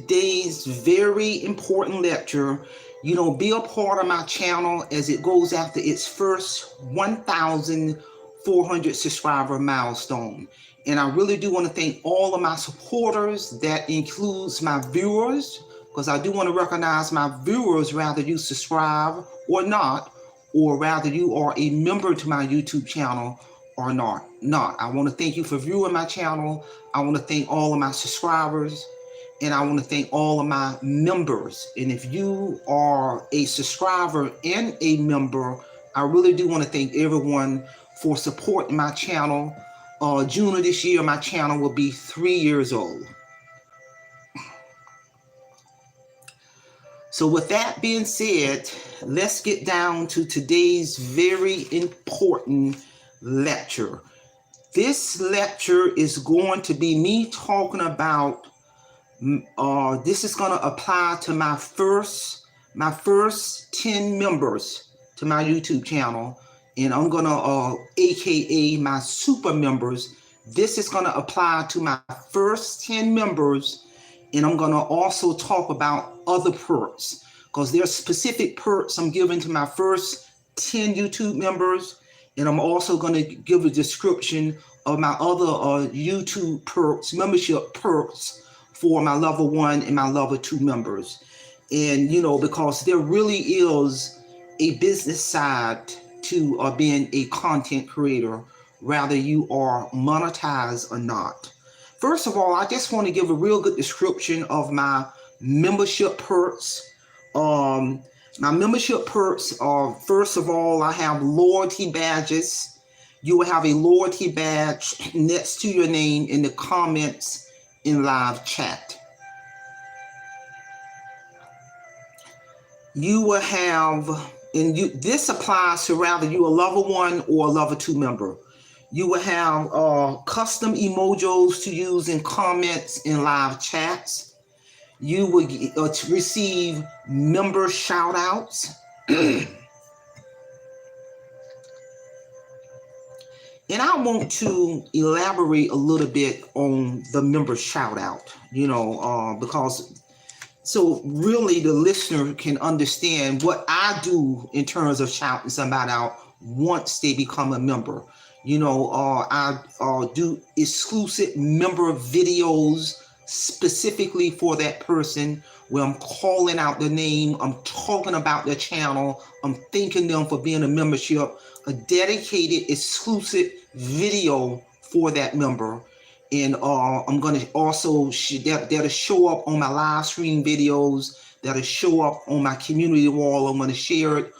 today's very important lecture. Be a part of my channel as it goes after its first 1,400 subscriber milestone. And I really do want to thank all of my supporters. That includes my viewers, because I do want to recognize my viewers, whether you subscribe or not, or rather you are a member to my YouTube channel or not. I want to thank you for viewing my channel. I want to thank all of my subscribers, and I want to thank all of my members. And if you are a subscriber and a member, I really do want to thank everyone for supporting my channel. June of this year, my channel will be 3 years old. So with that being said, let's get down to today's very important lecture. This lecture is going to be me talking about, this is going to apply to my first 10 members to my YouTube channel. And I'm going to, AKA my super members. This is going to apply to my first 10 members. And I'm going to also talk about other perks, because there's specific perks I'm giving to my first 10 YouTube members. And I'm also going to give a description of my other YouTube perks, membership perks for my level 1 and my level 2 members. And, because there really is a business side to being a content creator, whether you are monetized or not. First of all, I just want to give a real good description of my membership perks. My membership perks are, first of all, I have loyalty badges. You will have a loyalty badge next to your name in the comments in live chat. You will have, this applies to whether you're a level 1 or a level 2 member. You will have custom emojis to use in comments in live chats. You will receive member shout outs. And I want to elaborate a little bit on the member shout out, because so really the listener can understand what I do in terms of shouting somebody out once they become a member. I do exclusive member videos specifically for that person, where I'm calling out the name, I'm talking about their channel, I'm thanking them for being a membership, a dedicated exclusive video for that member. And I'm going to also, that'll show up on my live stream videos, that'll show up on my community wall. I'm going to share it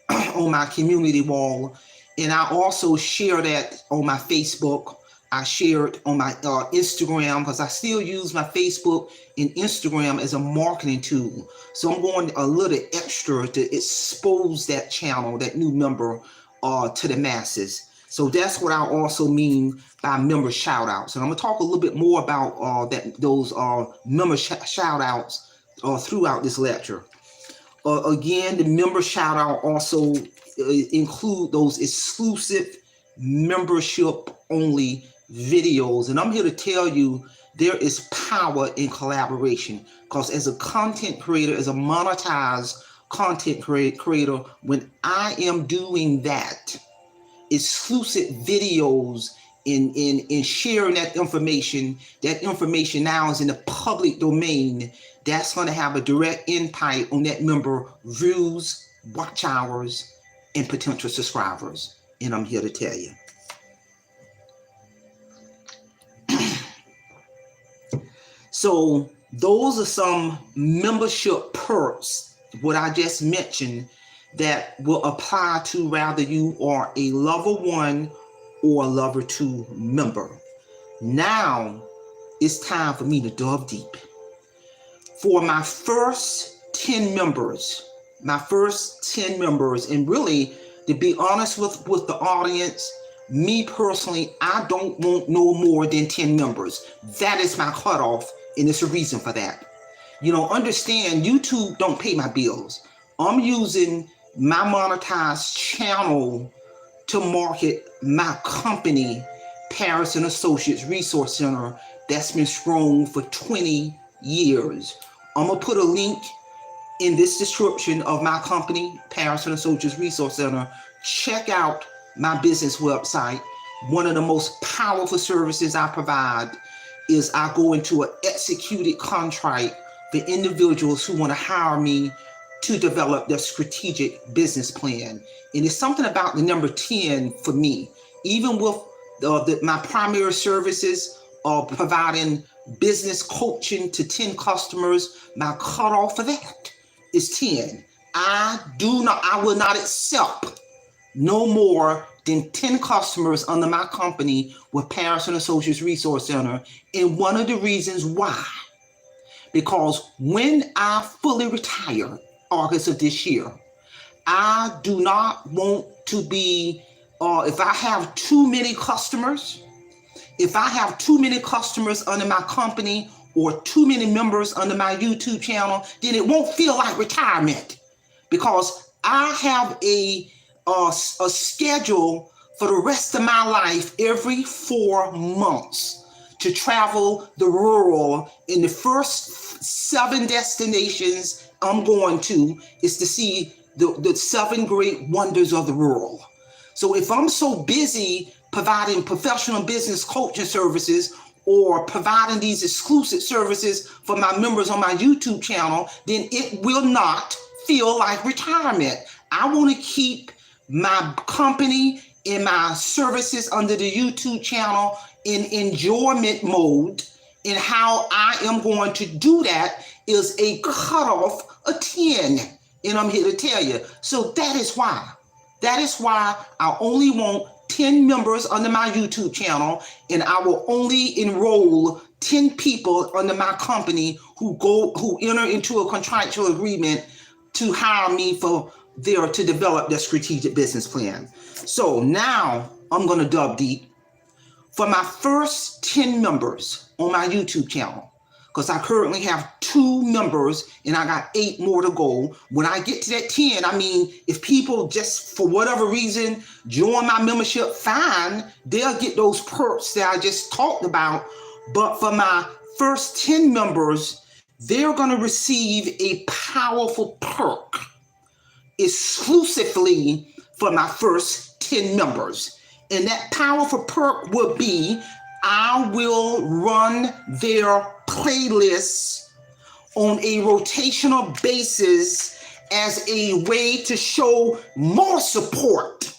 on my community wall. And I also share that on my Facebook. I share it on my Instagram, because I still use my Facebook and Instagram as a marketing tool. So I'm going a little extra to expose that channel, that new member, to the masses. So that's what I also mean by member shout outs. And I'm going to talk a little bit more about those member shout outs throughout this lecture. Again, the member shout out also include those exclusive membership only videos. And I'm here to tell you there is power in collaboration, because as a content creator, as a monetized content creator, when I am doing that exclusive videos in sharing that information now is in the public domain, that's going to have a direct impact on that member views, watch hours, and potential subscribers. And I'm here to tell you. So those are some membership perks, what I just mentioned, that will apply to whether you are a level 1 or a level 2 member. Now it's time for me to dive deep. For my first 10 members, and really, to be honest with the audience, me personally, I don't want no more than 10 members. That is my cutoff, and there's a reason for that. Understand, YouTube don't pay my bills. I'm using my monetized channel to market my company, Paris and Associates Resource Center, that's been strong for 20 years. I'm going to put a link in this description of my company, Patterson Associates Resource Center. Check out my business website. One of the most powerful services I provide is I go into an executed contract for individuals who want to hire me to develop their strategic business plan. And it's something about the number 10 for me. Even with my primary services of providing business coaching to 10 customers, my cutoff for that is 10. I will not accept no more than 10 customers under my company with Patterson Associates Resource Center. And one of the reasons why, because when I fully retire, August of this year, I do not want to be, if I have too many customers, under my company or too many members under my YouTube channel, then it won't feel like retirement, because I have a schedule for the rest of my life every 4 months to travel the rural. In the first 7 destinations I'm going to is to see the 7 great wonders of the rural. So if I'm so busy providing professional business coaching services or providing these exclusive services for my members on my YouTube channel, then it will not feel like retirement. I want to keep my company and my services under the YouTube channel in enjoyment mode. And how I am going to do that is a cutoff of 10. And I'm here to tell you. So that is why I only want 10 members under my YouTube channel, and I will only enroll 10 people under my company who enter into a contractual agreement to hire me to develop their strategic business plan. So now I'm going to dub deep. For my first 10 members on my YouTube channel, because I currently have 2 members and I got 8 more to go. When I get to that 10, I mean, if people just for whatever reason join my membership, fine, they'll get those perks that I just talked about. But for my first 10 members, they're going to receive a powerful perk exclusively for my first 10 members. And that powerful perk will be, I will run their playlists on a rotational basis as a way to show more support.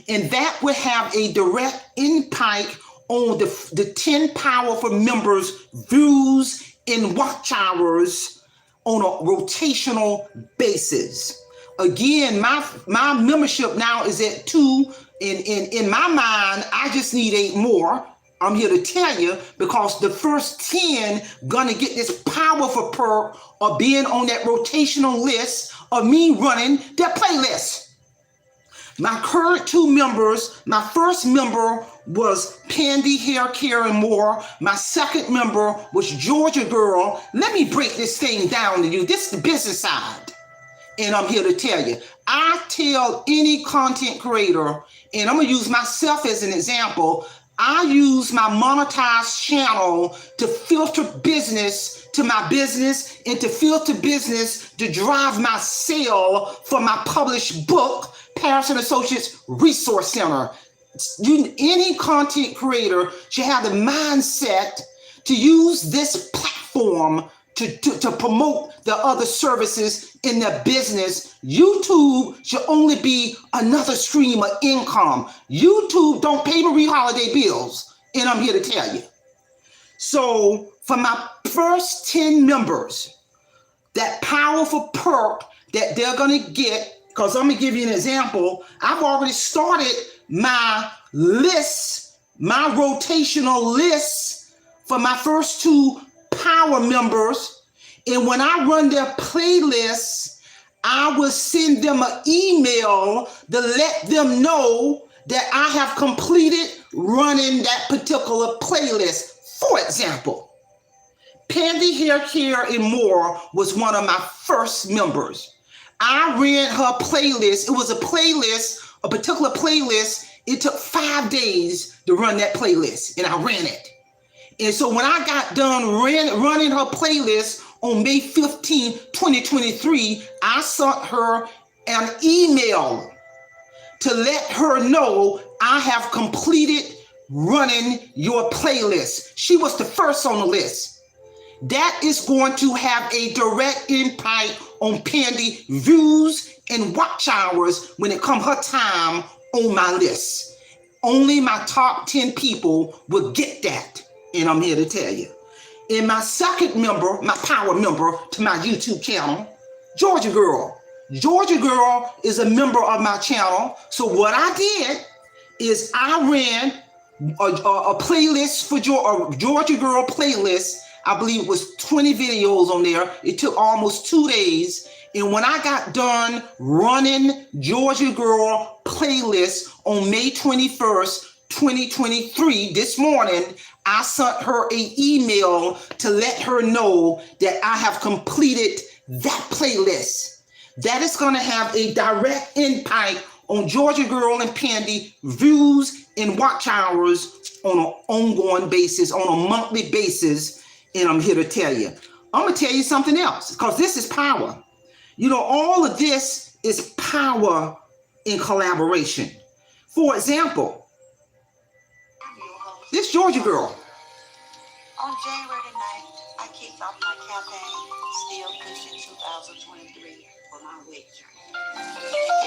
And that will have a direct impact on the 10 powerful members' views and watch hours on a rotational basis. Again, my membership now is at 2. In my mind, I just need 8 more. I'm here to tell you, because the first 10 gonna get this powerful perk of being on that rotational list of me running their playlist. My current 2 members, my first member was Pandy Hair Care and More. My second member was Georgia Girl. Let me break this thing down to you. This is the business side. And I'm here to tell you, I tell any content creator, and I'm going to use myself as an example, I use my monetized channel to filter business to my business and to filter business to drive my sale for my published book, Patterson Associates Resource Center. Any content creator should have the mindset to use this platform to promote the other services in their business. YouTube should only be another stream of income. YouTube don't pay Marie Holiday bills, and I'm here to tell you. So for my first 10 members, that powerful perk that they're going to get, because I'm going to give you an example. I've already started my list, my rotational list for my first 2 power members, and when I run their playlists, I will send them an email to let them know that I have completed running that particular playlist. For example, Pandy Hair Care and More was one of my first members. I ran her playlist. It was a particular playlist. It took 5 days to run that playlist, and I ran it. And so when I got done running her playlist on May 15, 2023, I sent her an email to let her know I have completed running your playlist. She was the first on the list. That is going to have a direct impact on Pandy views and watch hours when it comes her time on my list. Only my top 10 people will get that. And I'm here to tell you. And my second member, my power member to my YouTube channel, Georgia Girl. Georgia Girl is a member of my channel. So what I did is I ran a playlist for Georgia Girl playlist. I believe it was 20 videos on there. It took almost 2 days. And when I got done running Georgia Girl playlist on May 21st, 2023, this morning, I sent her an email to let her know that I have completed that playlist. That is going to have a direct impact on Georgia Girl and Pandy views and watch hours on an ongoing basis, on a monthly basis. And I'm here to tell you. I'm going to tell you something else, because this is power. You know, all of this is power in collaboration. For example, this Georgia Girl. On January the 9th, I kicked off my campaign, Still Pushing 2023, for my weight journey.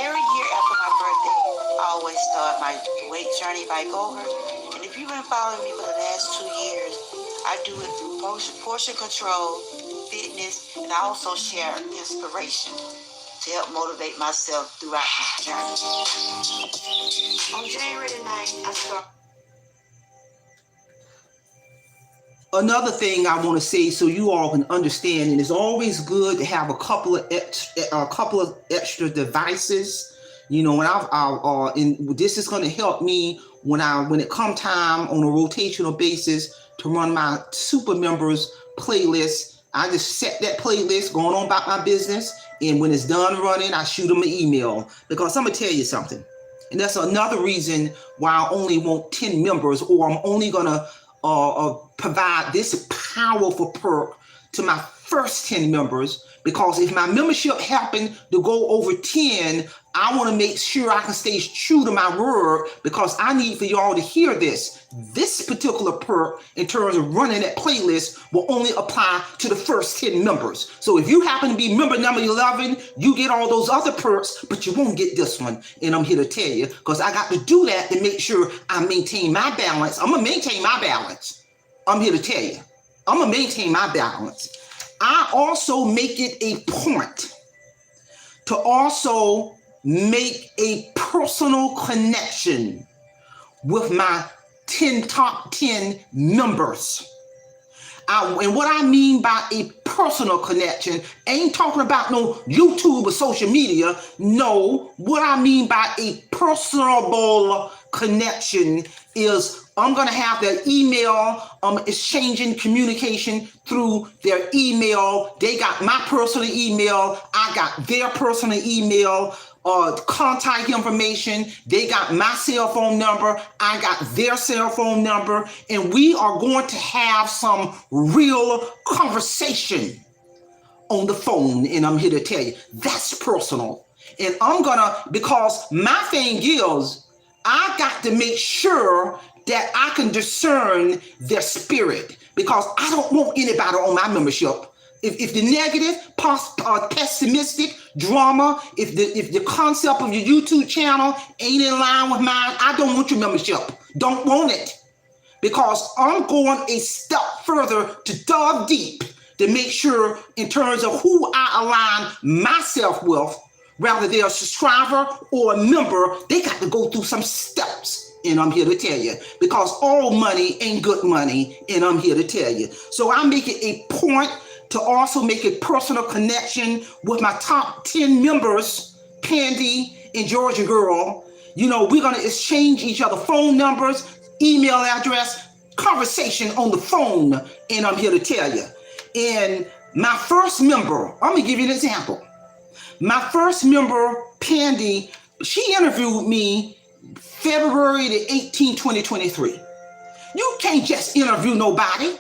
Every year after my birthday, I always start my weight journey back over. And if you've been following me for the last 2 years, I do it through portion control, fitness, and I also share inspiration to help motivate myself throughout this journey. On January the 9th, I started. Another thing I want to say so you all can understand, and it's always good to have a couple of extra devices. You know, and this is going to help me when it come time on a rotational basis to run my super members playlist. I just set that playlist, going on about my business, and when it's done running, I shoot them an email, because I'm gonna tell you something, and that's another reason why I only want 10 members, or I'm only gonna provide this powerful perk to my first 10 members, because if my membership happened to go over 10, I want to make sure I can stay true to my word, because I need for y'all to hear this. This particular perk in terms of running that playlist will only apply to the first 10 members. So if you happen to be member number 11, you get all those other perks, but you won't get this one. And I'm here to tell you, because I got to do that to make sure I maintain my balance. I'm going to maintain my balance. I'm here to tell you, I'm going to maintain my balance. I also make it a point to also make a personal connection with my top 10 members. And what I mean by a personal connection, ain't talking about no YouTube or social media. No, what I mean by a personable connection is I'm going to have their email, exchanging communication through their email. They got my personal email. I got their personal email, contact information. They got my cell phone number. I got their cell phone number. And we are going to have some real conversation on the phone. And I'm here to tell you, that's personal. And because my thing is, I got to make sure that I can discern their spirit, because I don't want anybody on my membership. If the negative, pessimistic drama, if the concept of your YouTube channel ain't in line with mine, I don't want your membership. Don't want it, because I'm going a step further to dive deep to make sure in terms of who I align myself with, whether they're a subscriber or a member, they got to go through some steps. And I'm here to tell you, because all money ain't good money, and I'm here to tell you. So I make it a point to also make a personal connection with my top 10 members, Pandy and Georgia Girl. You know, we're going to exchange each other phone numbers, email address, conversation on the phone, and I'm here to tell you. And my first member, I'm going to give you an example. My first member, Pandy, she interviewed me February the 18th, 2023. You can't just interview nobody.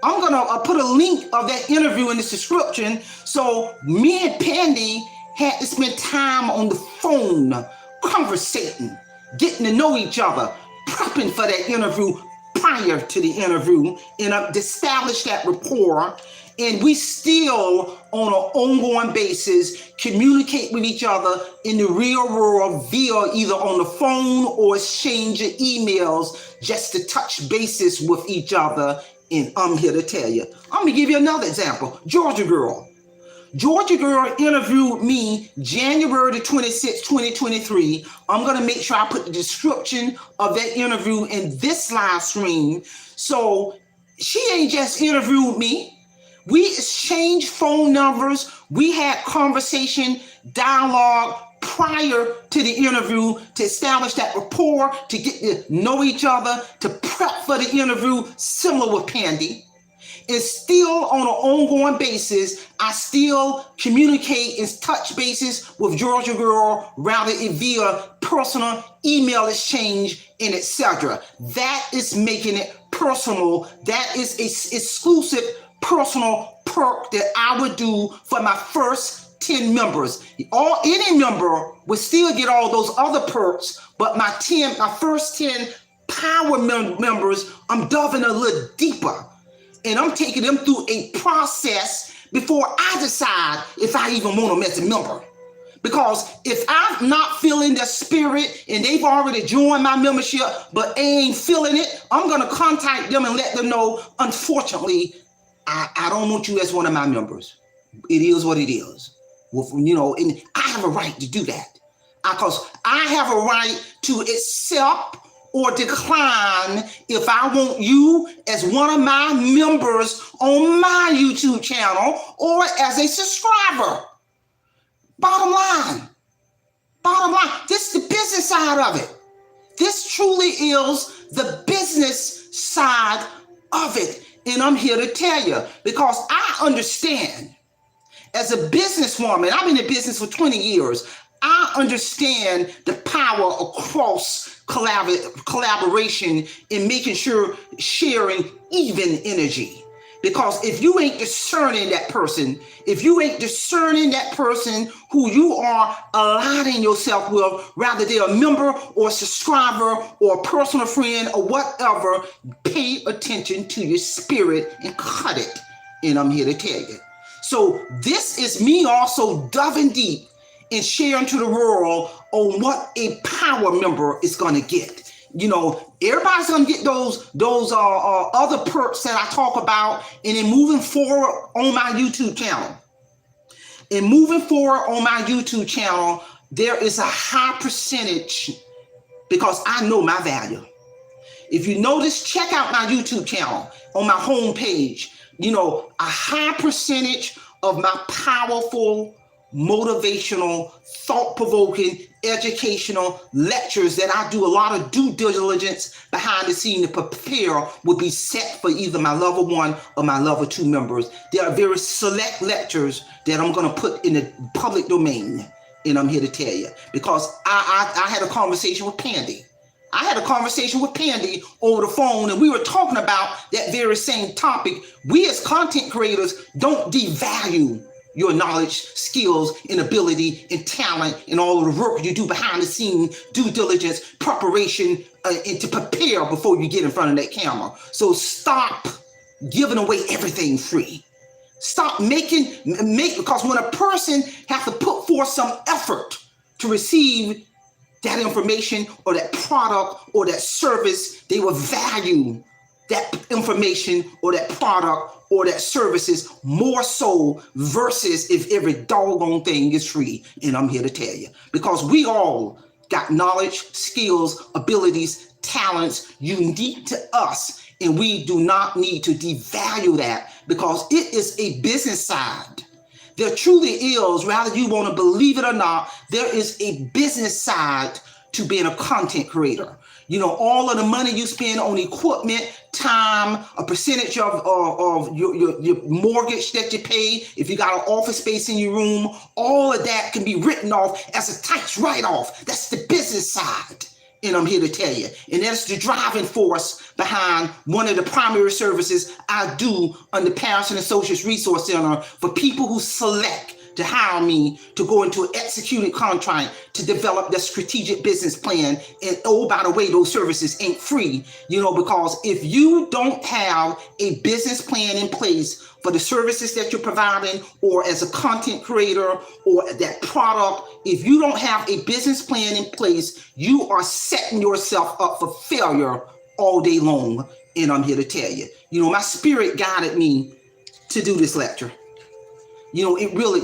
I'm gonna put a link of that interview in the description. So me and Pandy had to spend time on the phone, conversating, getting to know each other, prepping for that interview prior to the interview, and establish that rapport. And we still, on an ongoing basis, communicate with each other in the real world via either on the phone or exchange emails just to touch bases with each other. And I'm here to tell you. I'm going to give you another example. Georgia Girl. Georgia Girl interviewed me January the 26th, 2023. I'm going to make sure I put the description of that interview in this live stream. So she ain't just interviewed me. We exchanged phone numbers. We had conversation, dialogue prior to the interview to establish that rapport, to get to know each other, to prep for the interview, similar with Pandy. And still on an ongoing basis, I still communicate and touch bases with Georgia Girl, rather it via personal email exchange and etc. That is making it personal. That is an exclusive personal perk that I would do for my first 10 members. Any member would still get all those other perks, but my first 10 power members, I'm diving a little deeper. And I'm taking them through a process before I decide if I even want them as a member. Because if I'm not feeling their spirit and they've already joined my membership, but ain't feeling it, I'm going to contact them and let them know, unfortunately, I don't want you as one of my members. It is what it is. And I have a right to do that. Because I have a right to accept or decline if I want you as one of my members on my YouTube channel or as a subscriber. Bottom line, this is the business side of it. This truly is the business side of it. And I'm here to tell you, because I understand as a businesswoman, I've been in business for 20 years. I understand the power of cross collaboration in making sure sharing even energy. Because if you ain't discerning that person, who you are aligning yourself with, rather they're a member or a subscriber or a personal friend or whatever, pay attention to your spirit and cut it. And I'm here to tell you. So this is me also diving deep and sharing to the world on what a power member is going to get. Everybody's going to get those other perks that I talk about, and then moving forward on my YouTube channel. There is a high percentage, because I know my value. If you notice, check out my YouTube channel on my homepage. A high percentage of my powerful, motivational, thought-provoking, educational lectures that I do a lot of due diligence behind the scene to prepare will be set for either my level 1 or my level 2 members. There are very select lectures that I'm going to put in the public domain, and I'm here to tell you, because I had a conversation with Pandy. Over the phone, and we were talking about that very same topic. We as content creators don't devalue your knowledge, skills, and ability, and talent, and all of the work you do behind the scene, due diligence, preparation, and to prepare before you get in front of that camera. So stop giving away everything free. Stop because when a person has to put forth some effort to receive that information or that product or that service, they will value that information or that product or that services more so versus if every doggone thing is free. And I'm here to tell you, because we all got knowledge, skills, abilities, talents unique to us, and we do not need to devalue that, because it is a business side. There truly is, whether you want to believe it or not, there is a business side to being a content creator. All of the money you spend on equipment, time, a percentage of your mortgage that you pay, if you got an office space in your room, all of that can be written off as a tax write-off. That's the business side. and I'm here to tell you. And that's the driving force behind one of the primary services I do under Parents and Associates Resource Center for people who select to hire me to go into an executed contract to develop their strategic business plan. And oh, by the way, those services ain't free, because if you don't have a business plan in place for the services that you're providing, or as a content creator or that product, if you don't have a business plan in place, you are setting yourself up for failure all day long. And I'm here to tell you, my spirit guided me to do this lecture. It really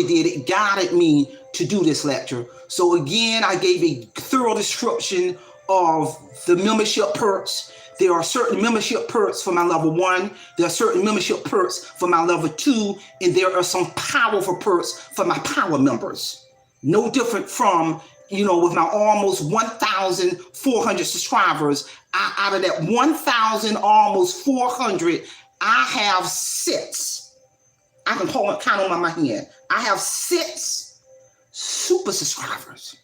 did. It guided me to do this lecture. So again, I gave a thorough description of the membership perks. There are certain membership perks for my level 1. There are certain membership perks for my level 2. And there are some powerful perks for my power members. No different from, with my almost 1,400 subscribers. Out of that 1,000, almost 400, I have 6. I can count on my hand. I have 6 super subscribers.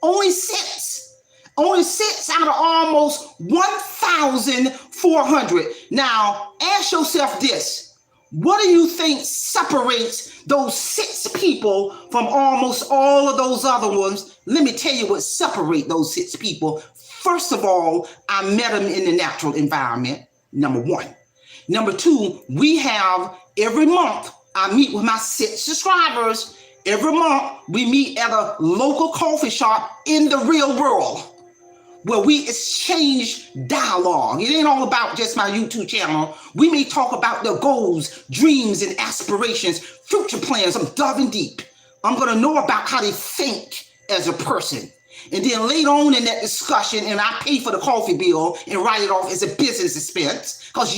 Only 6. Only 6 out of almost 1,400. Now, ask yourself this. What do you think separates those 6 people from almost all of those other ones? Let me tell you what separates those 6 people. First of all, I met them in the natural environment, number 1. Number 2, we have every month, I meet with my 6 subscribers. Every month, we meet at a local coffee shop in the real world where we exchange dialogue. It ain't all about just my YouTube channel. We may talk about their goals, dreams, and aspirations, future plans. I'm diving deep. I'm going to know about how they think as a person. And then later on in that discussion, and I pay for the coffee bill and write it off as a business expense, because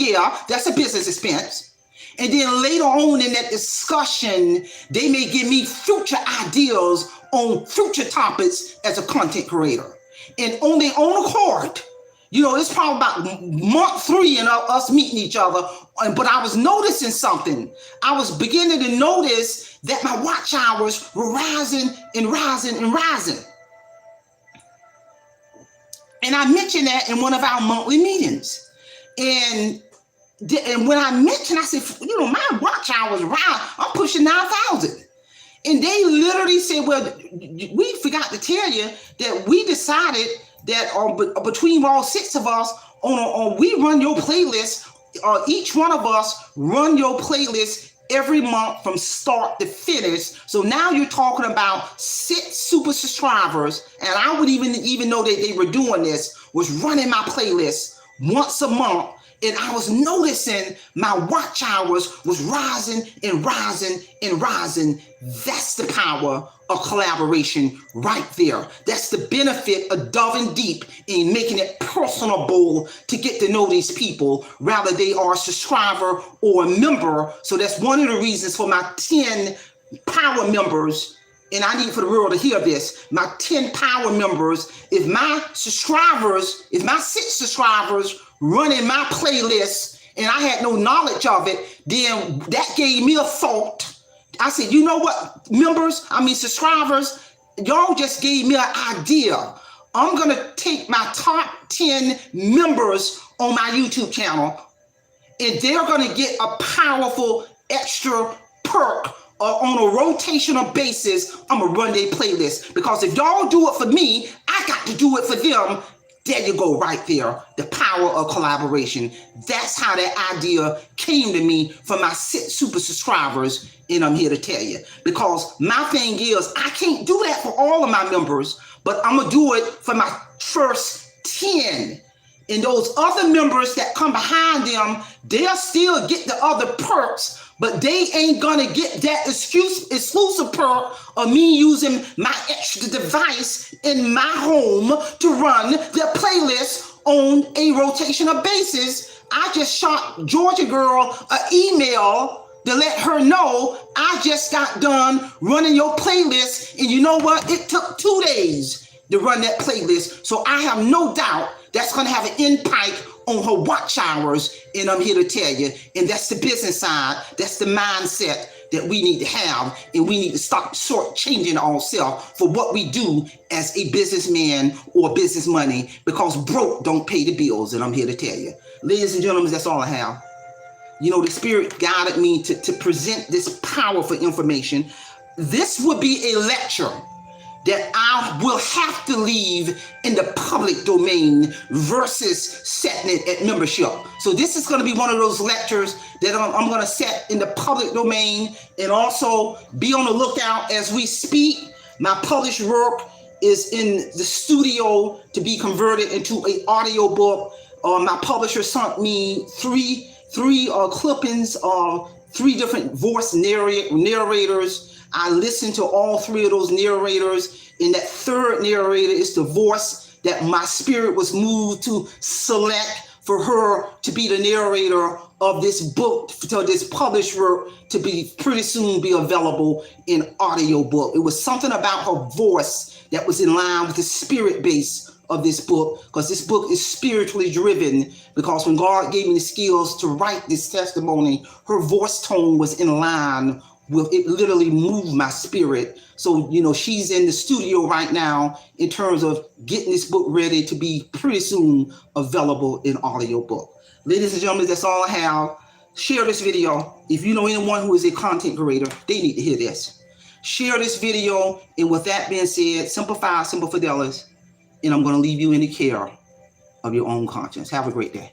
that's a business expense. And then later on in that discussion, they may give me future ideas on future topics as a content creator. And on their own accord, it's probably about month 3 and us meeting each other. But I was noticing something. I was beginning to notice that my watch hours were rising and rising and rising. And I mentioned that in one of our monthly meetings. And when I mentioned, I said, my watch hours rise. I'm pushing 9,000. And they literally said, well, we forgot to tell you that we decided that between all 6 of us, we run your playlist, each one of us run your playlist every month from start to finish. So now you're talking about 6 super subscribers, and I would even know that they were doing this, was running my playlist once a month. And I was noticing my watch hours was rising and rising and rising. That's the power of collaboration right there. That's the benefit of diving deep and making it personable to get to know these people, rather they are a subscriber or a member. So that's one of the reasons for my 10 power members. And I need for the world to hear this. My 10 power members, if my 6 subscribers running my playlist and I had no knowledge of it, then that gave me a thought. I said, you know what, subscribers, y'all just gave me an idea. I'm going to take my top 10 members on my YouTube channel, and they're going to get a powerful extra perk on a rotational basis. I'm going to run their playlist, because if y'all do it for me, I got to do it for them. There you go, right there. The power of collaboration. That's how that idea came to me from my 6 super subscribers. And I'm here to tell you, because my thing is, I can't do that for all of my members, but I'm going to do it for my first 10. And those other members that come behind them, they'll still get the other perks, but they ain't gonna get that exclusive perk of me using my extra device in my home to run their playlist on a rotational basis. I just shot Georgia Girl an email to let her know I just got done running your playlist, and you know what? It took 2 days to run that playlist, so I have no doubt that's going to have an impact on her watch hours. And I'm here to tell you, and that's the business side, that's the mindset that we need to have, and we need to stop shortchanging ourselves for what we do as a businessman or business money, because broke don't pay the bills. And I'm here to tell you, ladies and gentlemen, that's all I have. You know, the Spirit guided me to present this powerful information. This would be a lecture that I will have to leave in the public domain versus setting it at membership. So this is going to be one of those lectures that I'm going to set in the public domain, and also be on the lookout as we speak. My published work is in the studio to be converted into an audio book. My publisher sent me three clippings of 3 different voice narrators. I listened to all 3 of those narrators, and that 3rd narrator is the voice that my spirit was moved to select for her to be the narrator of this book, to this published work, to be pretty soon be available in audio book. It was something about her voice that was in line with the spirit base of this book, because this book is spiritually driven. Because when God gave me the skills to write this testimony, her voice tone was in line with it. Literally moved my spirit. So, you know, she's in the studio right now in terms of getting this book ready to be pretty soon available in audio book. Ladies and gentlemen, that's all I have. Share this video. If you know anyone who is a content creator, they need to hear this. Share this video. And with that being said, Simple Fidelis, and I'm going to leave you in the care of your own conscience. Have a great day.